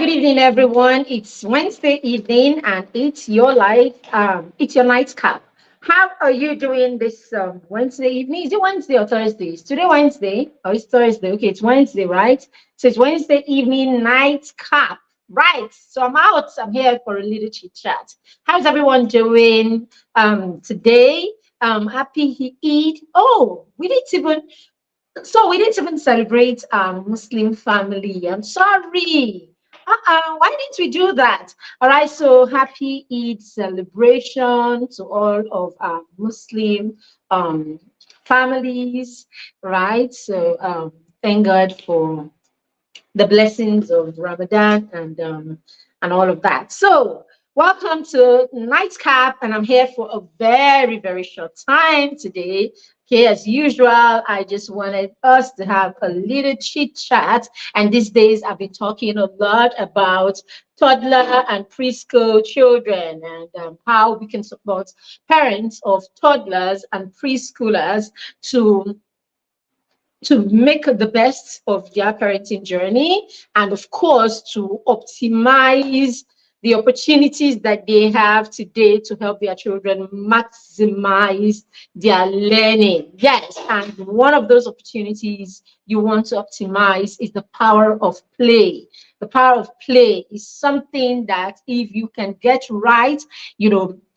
good evening, everyone. It's Wednesday evening, and it's your nightcap. How are you doing this Wednesday evening? Is it Wednesday or Thursday? Is today Wednesday or it's Thursday? Okay, it's Wednesday, right? So it's Wednesday evening nightcap, right? So I'm out. I'm here for a little chit chat. How's everyone doing today? Happy Eid. Oh, we didn't even celebrate Muslim family. I'm sorry. Why didn't we do that? All right, so happy Eid celebration to all of our Muslim um, families, right? So thank God for the blessings of Ramadan and all of that. So welcome to Nightcap, and I'm here for a very very short time today. Okay, as usual, I just wanted us to have a little chit chat. And these days, I've been talking a lot about toddler and preschool children and how we can support parents of toddlers and preschoolers to make the best of their parenting journey, and of course to optimize the opportunities that they have today to help their children maximize their learning. Yes, and one of those opportunities you want to optimize is the power of play. The power of play is something that if you can get right,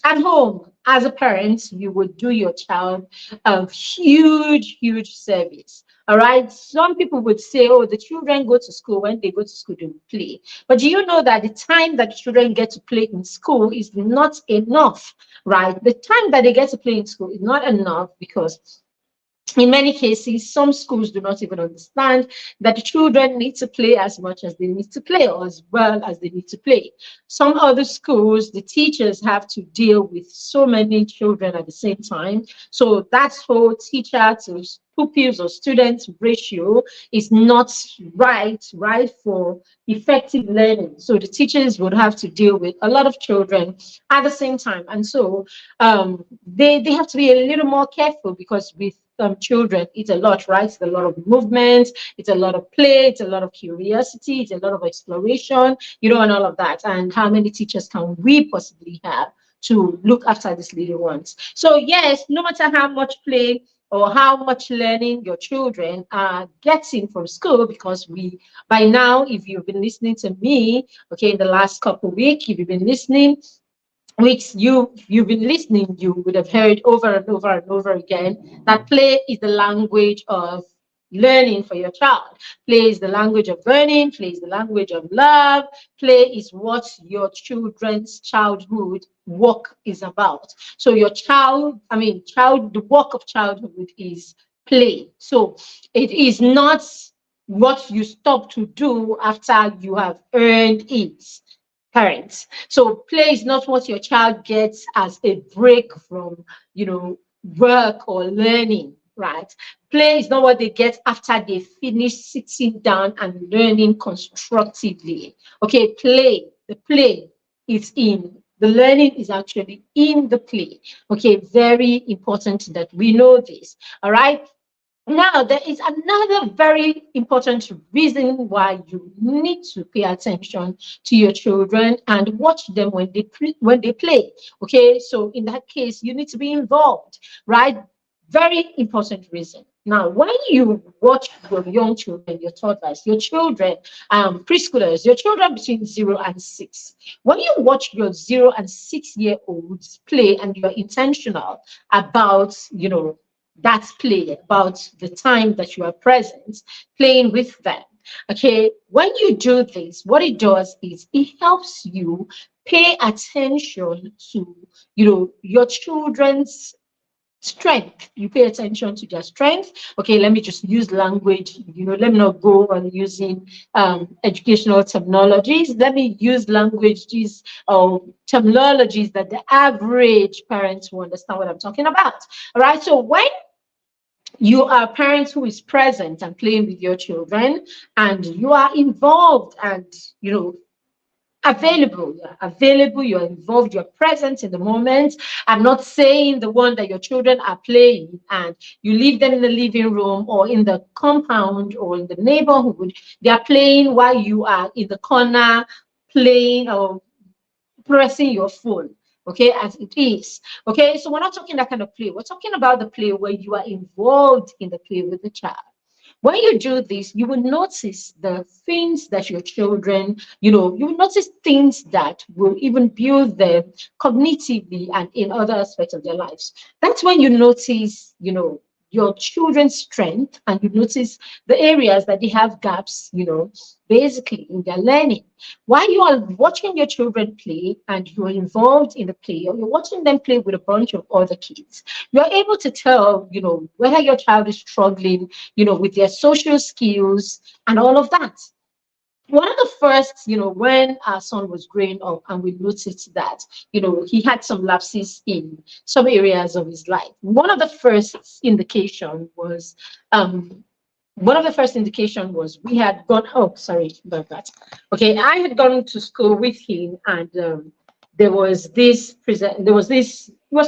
at home as a parent, you would do your child a huge, huge service. All right. Some people would say, oh, the children go to school. When they go to school, they will play. But do you know that the time that children get to play in school is not enough, right? The time that they get to play in school is not enough because in many cases, some schools do not even understand that the children need to play as much as they need to play or as well as they need to play. Some other schools, the teachers have to deal with so many children at the same time. So that whole teacher to pupils or students ratio is not right for effective learning. So the teachers would have to deal with a lot of children at the same time. And so they have to be a little more careful because with children, it's a lot, right? It's a lot of movement, it's a lot of play, it's a lot of curiosity, it's a lot of exploration, and all of that. And how many teachers can we possibly have to look after these little ones? So yes, no matter how much play or how much learning your children are getting from school, because by now, if you've been listening to me, okay, in the last couple of weeks, if you've been listening, weeks you've been listening, you would have heard over and over and over again that play is the language of learning for your child. Play is the language of learning. Play is the language of love. Play is what your children's childhood work is about. So the work of childhood is play. So it is not what you stop to do after you have earned it, parents. So play is not what your child gets as a break from, work or learning, right? Play is not what they get after they finish sitting down and learning constructively. Okay, the play is in. The learning is actually in the play. Okay, very important that we know this. All right. Now, there is another very important reason why you need to pay attention to your children and watch them when they play. Okay, so in that case, you need to be involved, right? Very important reason. Now, when you watch your young children, your toddlers, your children, preschoolers, your children between 0 and 6, when you watch your 0 and 6-year-olds play and you're intentional about, that play, about the time that you are present, playing with them. Okay, when you do this, what it does is it helps you pay attention to, your children's strength. You pay attention to their strength. Okay, let me just use language, let me not go on using educational terminologies. Let me use languages or terminologies that the average parents will understand what I'm talking about. All right, so when you are a parent who is present and playing with your children, and you are involved and available. You're available, you're involved, you're present in the moment. I'm not saying the one that your children are playing and you leave them in the living room or in the compound or in the neighborhood. They are playing while you are in the corner playing or pressing your phone. Okay, as it is. Okay, so we're not talking that kind of play. We're talking about the play where you are involved in the play with the child. When you do this, you will notice the things that your children, you will notice things that will even build them cognitively and in other aspects of their lives. That's when you notice, your children's strength, and you notice the areas that they have gaps, basically in their learning. While you are watching your children play and you're involved in the play, or you're watching them play with a bunch of other kids, you're able to tell, whether your child is struggling, with their social skills and all of that. One of the first, when our son was growing up and we noticed that, he had some lapses in some areas of his life. Um, one of the first indication was we had gone, oh, sorry about that. Okay, I had gone to school with him, and it was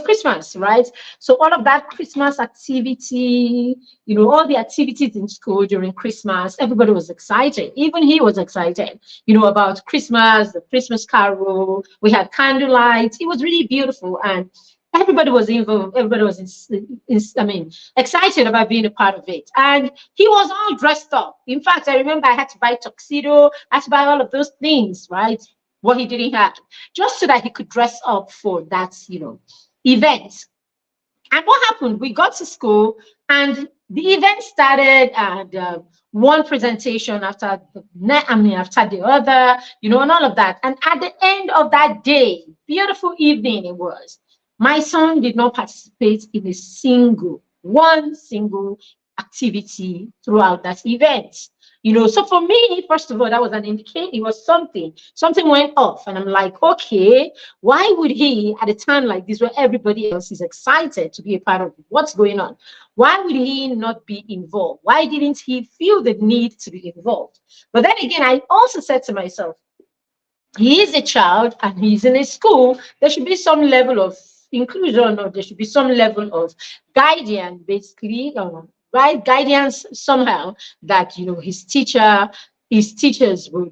Christmas, right? So all of that Christmas activity, all the activities in school during Christmas, everybody was excited. Even he was excited, about Christmas, the Christmas carol. We had candlelight. It was really beautiful, and everybody was involved. Everybody was, excited about being a part of it. And he was all dressed up. In fact, I remember I had to buy tuxedo. I had to buy all of those things, right? What he didn't have, just so that he could dress up for that, event. And what happened? We got to school, and the event started, and one presentation after after the other, and all of that. And at the end of that day, beautiful evening it was. My son did not participate in one single activity throughout that event. So for me, first of all, that was an indicator. It was something went off, and I'm like, okay, why would he, at a time like this where everybody else is excited to be a part of what's going on, why would he not be involved? Why didn't he feel the need to be involved? But then again, I also said to myself, he is a child and he's in a school. There should be some level of inclusion, or there should be some level of guidance, basically, right? Guidance somehow that his teachers would,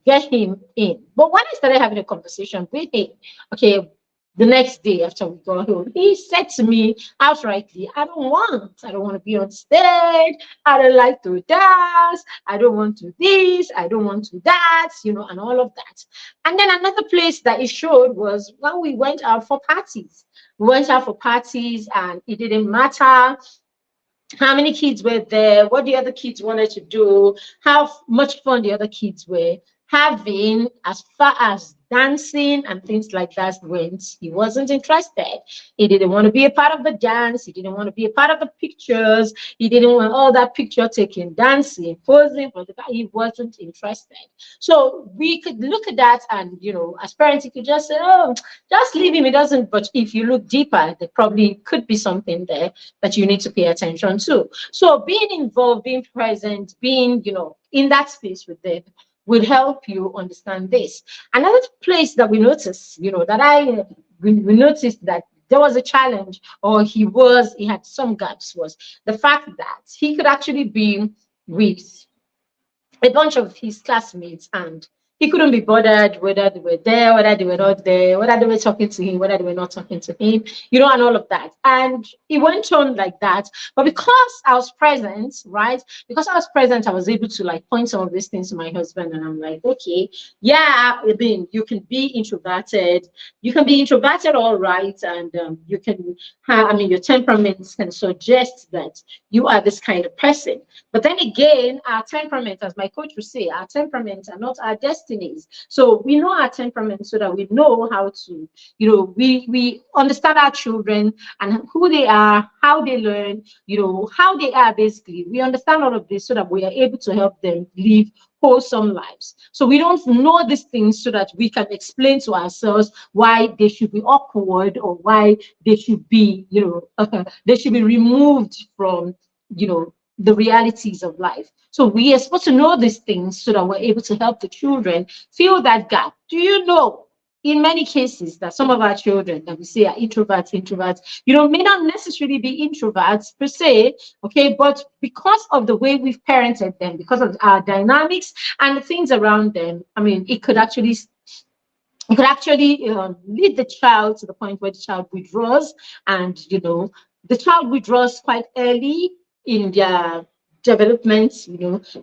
get him in. But when I started having a conversation with him, okay, the next day after we got home, he said to me outrightly, I don't want to be on stage. I don't like to dance. I don't want to this. I don't want to that, and all of that. And then another place that it showed was when we went out for parties. We went out for parties, and it didn't matter how many kids were there, what the other kids wanted to do, how much fun the other kids were having. As far as dancing and things like that went, he wasn't interested. He didn't want to be a part of the dance. He didn't want to be a part of the pictures. He didn't want all that picture taking, dancing, posing for the guy. He wasn't interested. So we could look at that, and as parents, you could just say, oh, just leave him. It doesn't. But if you look deeper, there probably could be something there that you need to pay attention to. So being involved, being present, being, in that space with them will help you understand this. Another place that we noticed, we noticed that there was a challenge, or he had some gaps, was the fact that he could actually be with a bunch of his classmates, and he couldn't be bothered whether they were there, whether they were not there, whether they were talking to him, whether they were not talking to him, and all of that. And it went on like that. But because I was present, right? Because I was present, I was able to like point some of these things to my husband, and I'm like, okay, yeah, I mean, you can be introverted. You can be introverted, all right, and you can have, your temperaments can suggest that you are this kind of person. But then again, our temperament, as my coach would say, our temperaments are not our destinies. So we know our temperament so that we know how to, we understand our children and who they are, how they learn, how they are basically. We understand all of this so that we are able to help them live wholesome lives. So we don't know these things so that we can explain to ourselves why they should be awkward, or why they should be, they should be removed from, the realities of life. So we are supposed to know these things so that we're able to help the children fill that gap. Do you know, in many cases, that some of our children that we say are introverts, may not necessarily be introverts per se, okay, but because of the way we've parented them, because of our dynamics and the things around them, I mean, it could actually lead the child to the point where the child withdraws, and the child withdraws quite early in their development.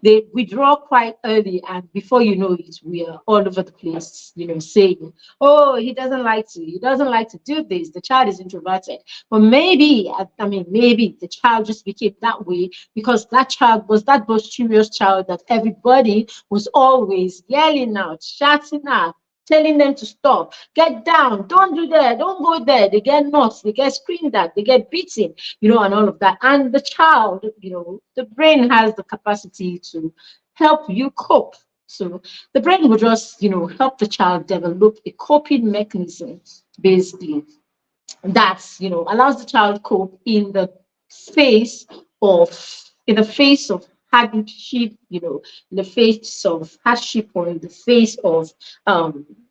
They withdraw quite early, and before you know it, we are all over the place, saying, oh, he doesn't like to do this. The child is introverted. But maybe, I mean, maybe the child just became that way because that child was that boisterous child that everybody was always yelling out, shouting at, telling them to stop, get down, don't do that, don't go there. They get knocked, they get screamed at, they get beaten, and all of that. And the child, the brain has the capacity to help you cope. So the brain will just, help the child develop a coping mechanism, basically, that allows the child cope face of in the face of hardship, in the face of hardship, or in the face of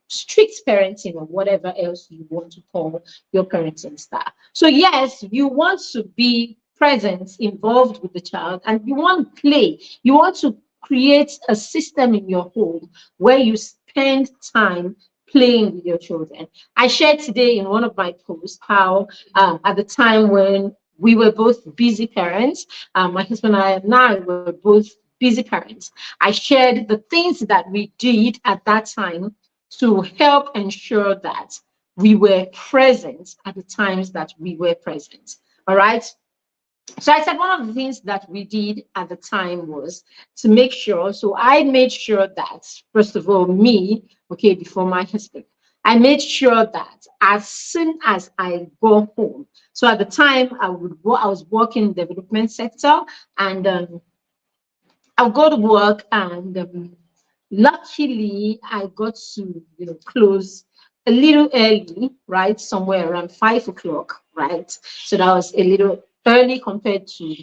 strict parenting, or whatever else you want to call your parenting style. So yes, you want to be present, involved with the child, and you want play. You want to create a system in your home where you spend time playing with your children. I shared today in one of my posts how at the time when we were both busy parents, my husband and I were both busy parents. I shared the things that we did at that time to help ensure that we were present at the times that we were present. All right. So I said one of the things that we did at the time was to make sure. So I made sure that, first of all, me, okay, before my husband, I made sure that as soon as I go home. So at the time, I was working in the development sector, and I'll go to work, and luckily I got to close a little early, right? Somewhere around 5 o'clock, right? So that was a little early compared to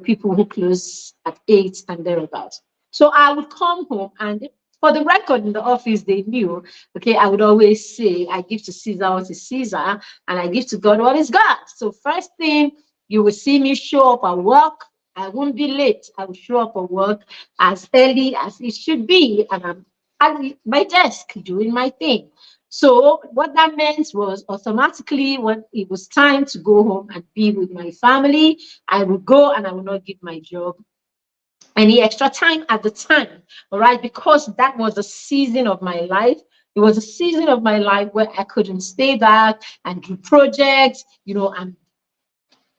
people who close at 8 and thereabouts. So I would come home, and for the record, in the office they knew, okay, I would always say, I give to Caesar what is Caesar, and I give to God what is God. So first thing, you will see me show up at work. I won't be late. I will show up at work as early as it should be, and I'm at my desk doing my thing. So what that meant was, automatically, when it was time to go home and be with my family, I would go, and I would not give my job any extra time at the time. All right, because that was a season of my life. It was a season of my life where I couldn't stay back and do projects, and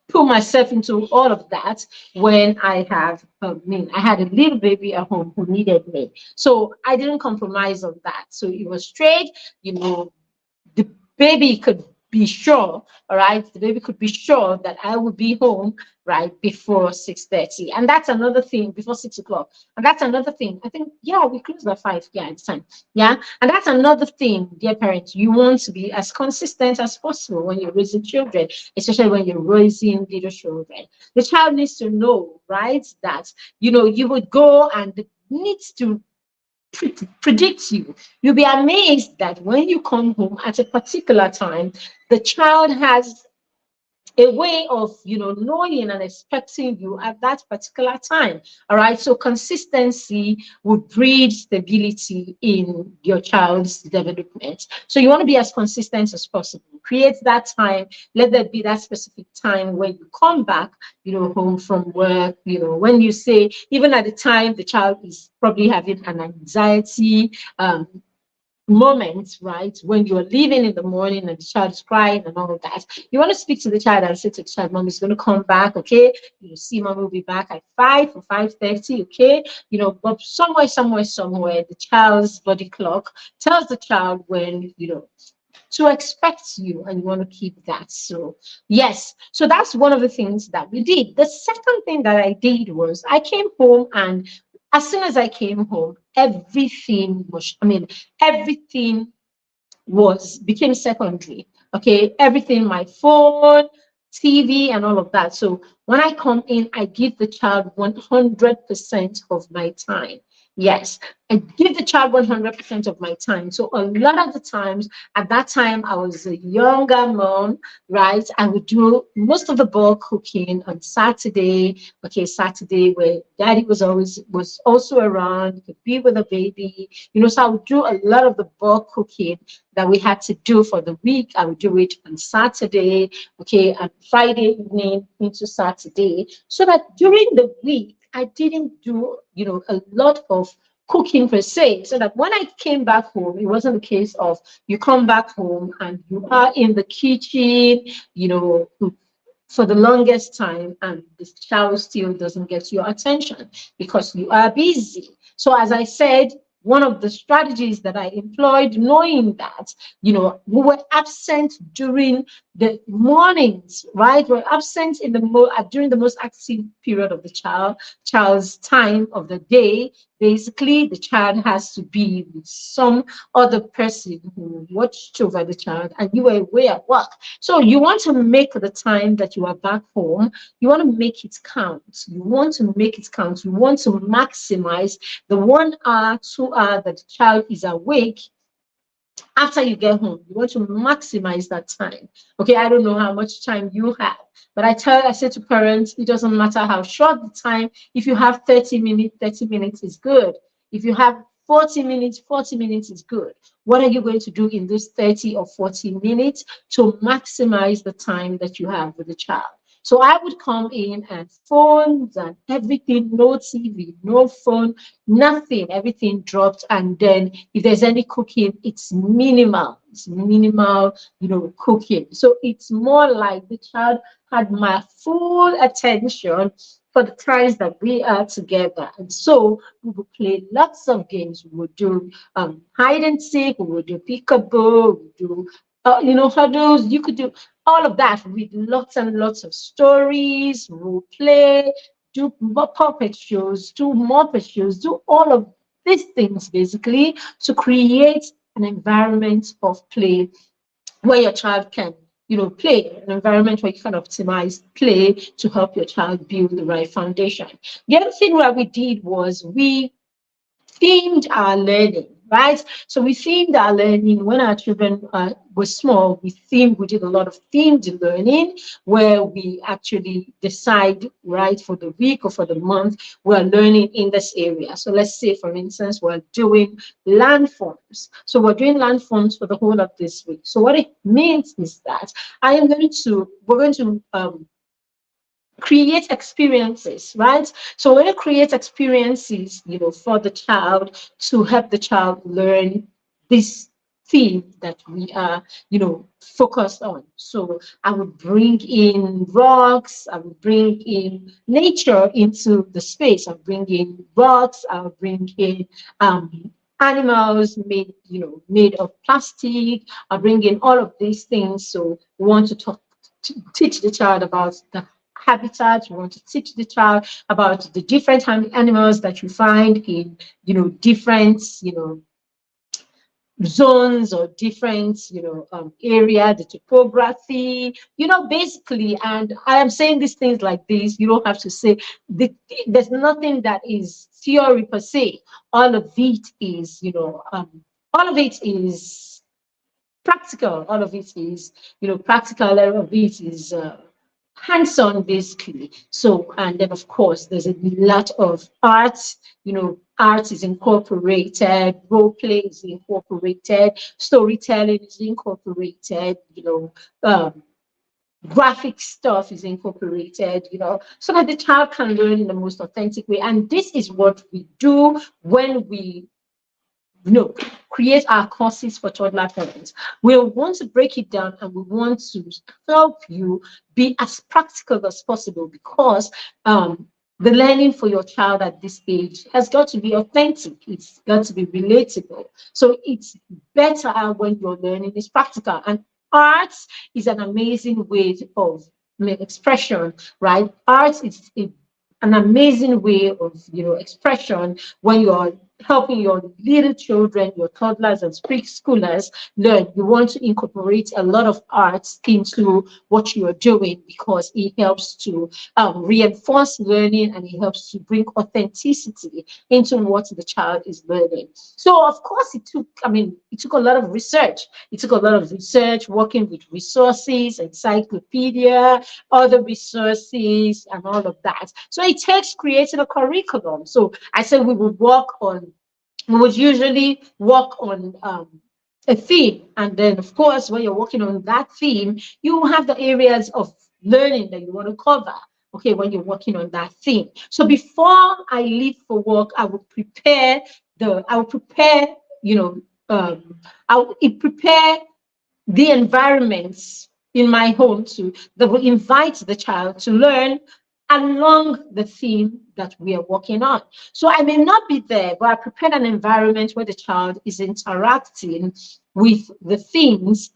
put myself into all of that when I had a little baby at home who needed me. So I didn't compromise on that. So it was straight, the baby could be sure, all right, the baby could be sure that I would be home right before 6:30. And that's another thing, before 6 o'clock. And that's another thing. I think, yeah, we closed at 5. Yeah, it's time. Yeah. And that's another thing, dear parents. You want to be as consistent as possible when you're raising children, especially when you're raising little children. The child needs to know, right, that you would go, and it needs to predicts you. You'll be amazed that when you come home at a particular time, the child has a way of knowing and expecting you at that particular time. All right, so consistency will breed stability in your child's development. So you want to be as consistent as possible. Create that time. Let there be that specific time when you come back home from work. When you say, even at the time the child is probably having an anxiety moment, right? When you're leaving in the morning and the child is crying and all of that, you want to speak to the child and say to the child, Mom is going to come back, okay? See, Mom will be back at 5 or 5:30, okay? But somewhere, the child's body clock tells the child when, to expect you, and you want to keep that. So yes, so that's one of the things that we did. The second thing that I did was I came home, and as soon as I came home, everything became secondary. Okay, everything, my phone, TV, and all of that. So When I come in, I give the child 100% of my time. Yes, I give the child 100% of my time. So a lot of the times, at that time, I was a younger mom, right? I would do most of the bulk cooking on Saturday. Okay, Saturday where daddy was also around, could be with the baby. So I would do a lot of the bulk cooking that we had to do for the week. I would do it on Saturday, okay, and Friday evening into Saturday, so that during the week I didn't do, a lot of cooking per se, so that when I came back home, it wasn't a case of you come back home and you are in the kitchen, you know, for the longest time, and the child still doesn't get your attention because you are busy. So, as I said, one of the strategies that I employed, knowing that, we were absent during the mornings, right? We're absent in the during the most active period of the child's time of the day. Basically, the child has to be with some other person who watched over the child, and you were away at work. So you want to make the time that you are back home, you want to make it count. You want to make it count. You want to maximize the 1 hour, 2 hour that the child is awake after you get home. You want to maximize that time. Okay, I don't know how much time you have, but I say to parents, it doesn't matter how short the time. If you have 30 minutes, 30 minutes is good. If you have 40 minutes, 40 minutes is good. What are you going to do in those 30 or 40 minutes to maximize the time that you have with the child? So I would come in and phones and everything, no TV, no phone, nothing, everything dropped. And then if there's any cooking, it's minimal. It's minimal, cooking. So it's more like the child had my full attention for the times that we are together. And so we will play lots of games. We will do hide and seek, we will do peekaboo, we will do huddles. You could do all of that with lots and lots of stories, role play, do puppet shows, do Muppet shows, do all of these things basically to create an environment of play where your child can, play, an environment where you can optimize play to help your child build the right foundation. The other thing that we did was we themed our learning, right? So we themed our learning when our children were small. We did a lot of themed learning where we actually decide, right, for the week or for the month, we're learning in this area. So let's say, for instance, we're doing landforms. So we're doing landforms for the whole of this week. So what it means is that we're going to create experiences, right? So when you create experiences, for the child to help the child learn this theme that we are, focused on. So I would bring in rocks, I would bring in nature into the space. I bring in rocks, I would bring in animals made of plastic. I bring in all of these things. So we want to teach the child about the habitat. You want to teach the child about the different animals that you find in, different, zones or different, area, the topography, basically. And I am saying these things like this. You don't have to say there's nothing that is theory per se. All of it is, all of it is practical. All of it is, practical. All of it is hands-on basically. So, and then of course there's a lot of art. Art is incorporated, role play is incorporated, storytelling is incorporated, graphic stuff is incorporated, so that the child can learn in the most authentic way. And this is what we do when we create our courses for toddler parents. We want to break it down and we want to help you be as practical as possible, because the learning for your child at this age has got to be authentic. It's got to be relatable. So it's better when your learning is practical. And arts is an amazing way of expression, right? Art is an amazing way of expression when you are helping your little children, your toddlers and preschoolers learn, you want to incorporate a lot of arts into what you are doing because it helps to reinforce learning and it helps to bring authenticity into what the child is learning. So of course it took a lot of research. It took a lot of research, working with resources, encyclopedia, other resources, and all of that. So it takes creating a curriculum. So I said we would usually work on a theme. And then, of course, when you're working on that theme, you have the areas of learning that you want to cover. Okay, when you're working on that theme. So before I leave for work, I will prepare, you know, I will prepare the environments in my home that will invite the child to learn along the theme that we are working on. So I may not be there, but I prepared an environment where the child is interacting with the things,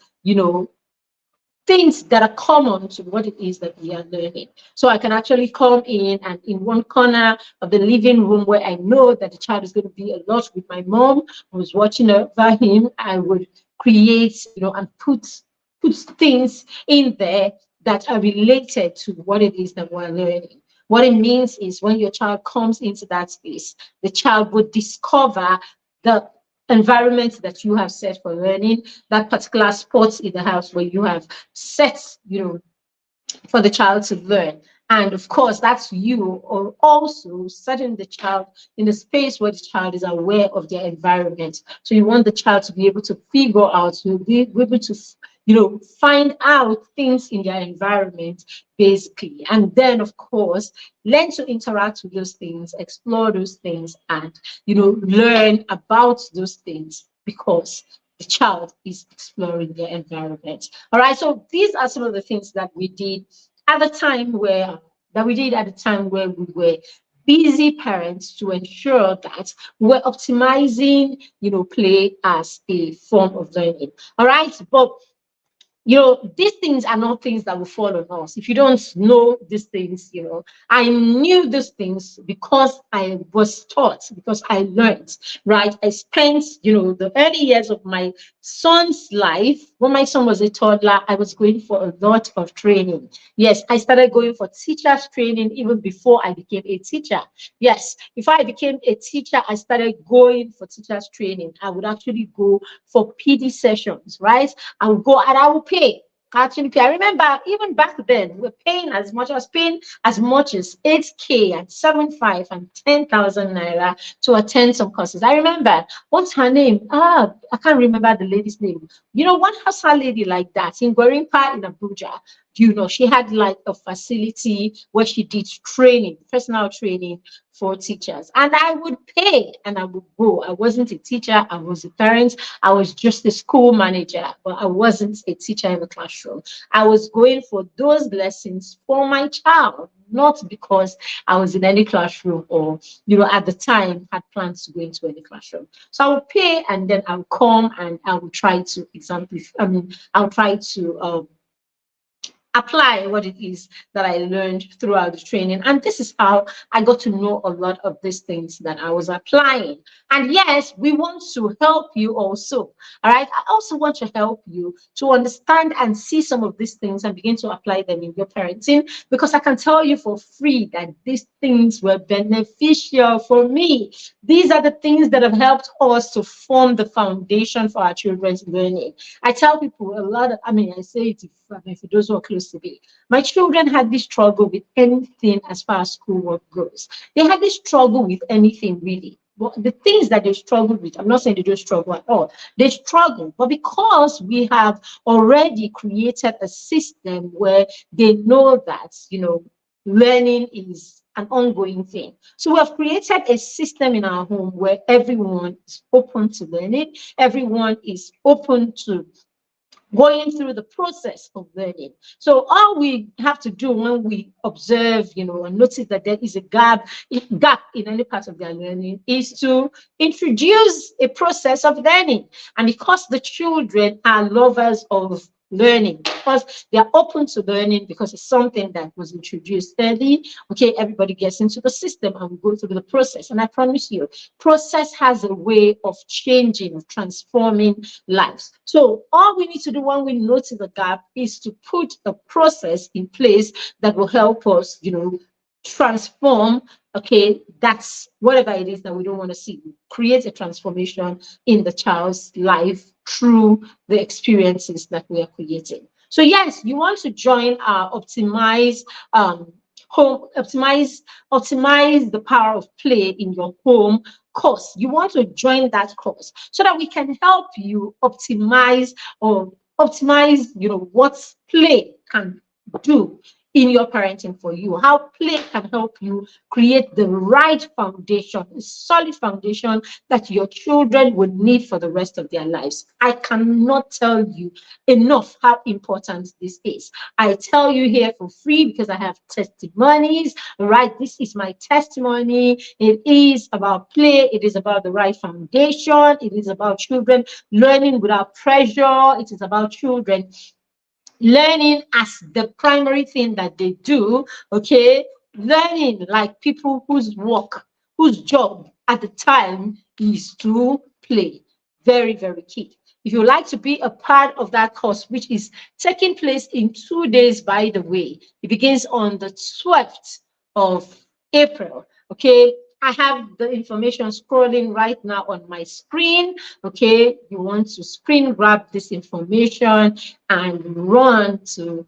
things that are common to what it is that we are learning. So I can actually come in and in one corner of the living room where I know that the child is going to be a lot with my mom who's watching over him, I would create, and put things in there that are related to what it is that we're learning. What it means is when your child comes into that space, the child would discover the environment that you have set for learning, that particular spot in the house where you have set, for the child to learn. And of course, that's you or also setting the child in a space where the child is aware of their environment. So you want the child to be able to figure out, to be able to, find out things in their environment, basically. And then, of course, learn to interact with those things, explore those things, and, learn about those things because the child is exploring their environment. All right, so these are some of the things that we did at the time where we were busy parents to ensure that we're optimizing, play as a form of learning. All right, but these things are not things that will fall on us. If you don't know these things, I knew these things because I was taught, because I learned, right? I spent, the early years of my son's life. When my son was a toddler, I was going for a lot of training. Yes, I started going for teachers training even before I became a teacher. Yes, before I became a teacher, I started going for teachers training. I would actually go for PD sessions, right? I would go and I would pay. Actually, I remember even back then, we were paying as much as 8K and 7.5 and 10,000 naira to attend some courses. I remember, what's her name? I can't remember the lady's name. One Hausa lady like that in Gorimpa in Abuja, she had like a facility where she did training, personal training for teachers. And I would pay and I would go. I wasn't a teacher, I was a parent, I was just a school manager, but I wasn't a teacher in the classroom. I was going for those lessons for my child, not because I was in any classroom or, at the time had plans to go into any classroom. So I would pay and then I would come and I would try to I'll try to apply what it is that I learned throughout the training. And this is how I got to know a lot of these things that I was applying. And yes, we want to help you also. All right. I also want to help you to understand and see some of these things and begin to apply them in your parenting, because I can tell you for free that these things were beneficial for me. These are the things that have helped us to form the foundation for our children's learning. I tell people a lot of, I say it for those who are close to me. My children had this struggle with anything as far as schoolwork goes. They had this struggle with anything really. Well, the things that they struggle with, I'm not saying they don't struggle at all. They struggle, but because we have already created a system where they know that, learning is an ongoing thing. So we have created a system in our home where everyone is open to learning. Everyone is open to going through the process of learning. So all we have to do when we observe, and notice that there is a gap in any part of their learning is to introduce a process of learning. And because the children are lovers of learning, because they are open to learning, because it's something that was introduced early. Okay, everybody gets into the system and we go through the process. And I promise you, process has a way of changing, of transforming lives. So all we need to do when we notice the gap is to put a process in place that will help us, transform. Okay, that's whatever it is that we don't want to see. Create a transformation in the child's life through the experiences that we are creating. So yes, you want to join our um, optimize the power of play in your home course. You want to join that course so that we can help you optimize, what play can do in your parenting for you, how play can help you create the right foundation, a solid foundation that your children would need for the rest of their lives. I cannot tell you enough how important this is. I tell you here for free because I have testimonies, right? This is my testimony. It is about play. It is about the right foundation. It is about children learning without pressure. It is about children learning as the primary thing that they do. Okay, learning like people whose job at the time is to play. Very, very key. If you would like to be a part of that course, which is taking place in 2 days, by the way, it begins on the 12th of April. Okay, I have the information scrolling right now on my screen. Okay, you want to screen grab this information and run to,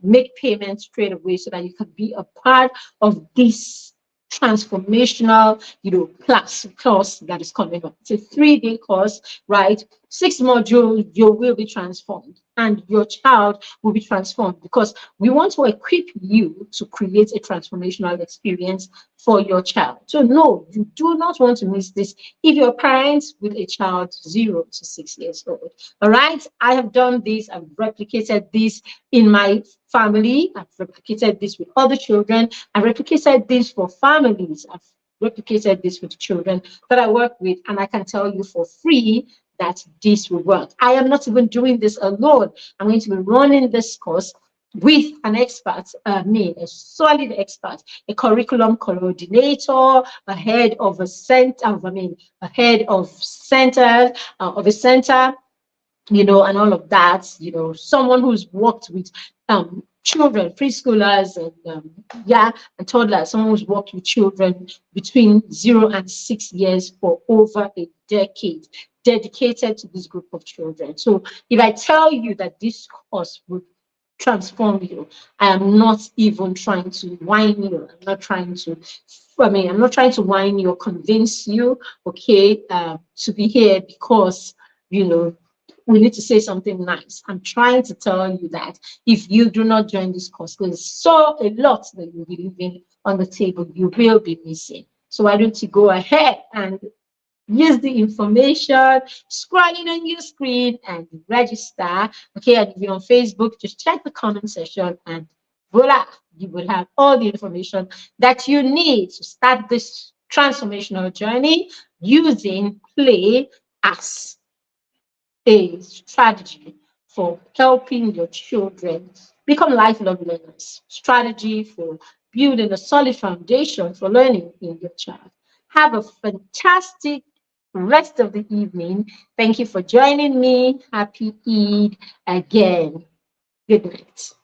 make payments straight away so that you can be a part of this transformational, class course that is coming up. It's a 3-day course, right? 6 modules, you will be transformed and your child will be transformed, because we want to equip you to create a transformational experience for your child. So no, you do not want to miss this if you're parents with a child 0 to 6 years old. All right, I have done this, I've replicated this in my family, I've replicated this with other children, I've replicated this for families, I've replicated this with children that I work with, and I can tell you for free that this will work. I am not even doing this alone. I'm going to be running this course with an expert, a solid expert, a curriculum coordinator, a head of a center, a head of center, of a center, and all of that, someone who's worked with children, preschoolers, and toddlers, someone who's worked with children between 0 and 6 years for over a decade, dedicated to this group of children. So if I tell you that this course would transform you, I am not even trying to whine you. I'm not trying to whine you or convince you, okay, to be here because, we need to say something nice. I'm trying to tell you that if you do not join this course, there's a lot that you'll be leaving on the table. You will be missing. So why don't you go ahead and use the information scrolling on your screen and register. Okay, and if you're on Facebook, just check the comment section and voila, you will have all the information that you need to start this transformational journey using play as a strategy for helping your children become lifelong learners, strategy for building a solid foundation for learning in your child. Have a fantastic rest of the evening. Thank you for joining me. Happy Eid again. Good night.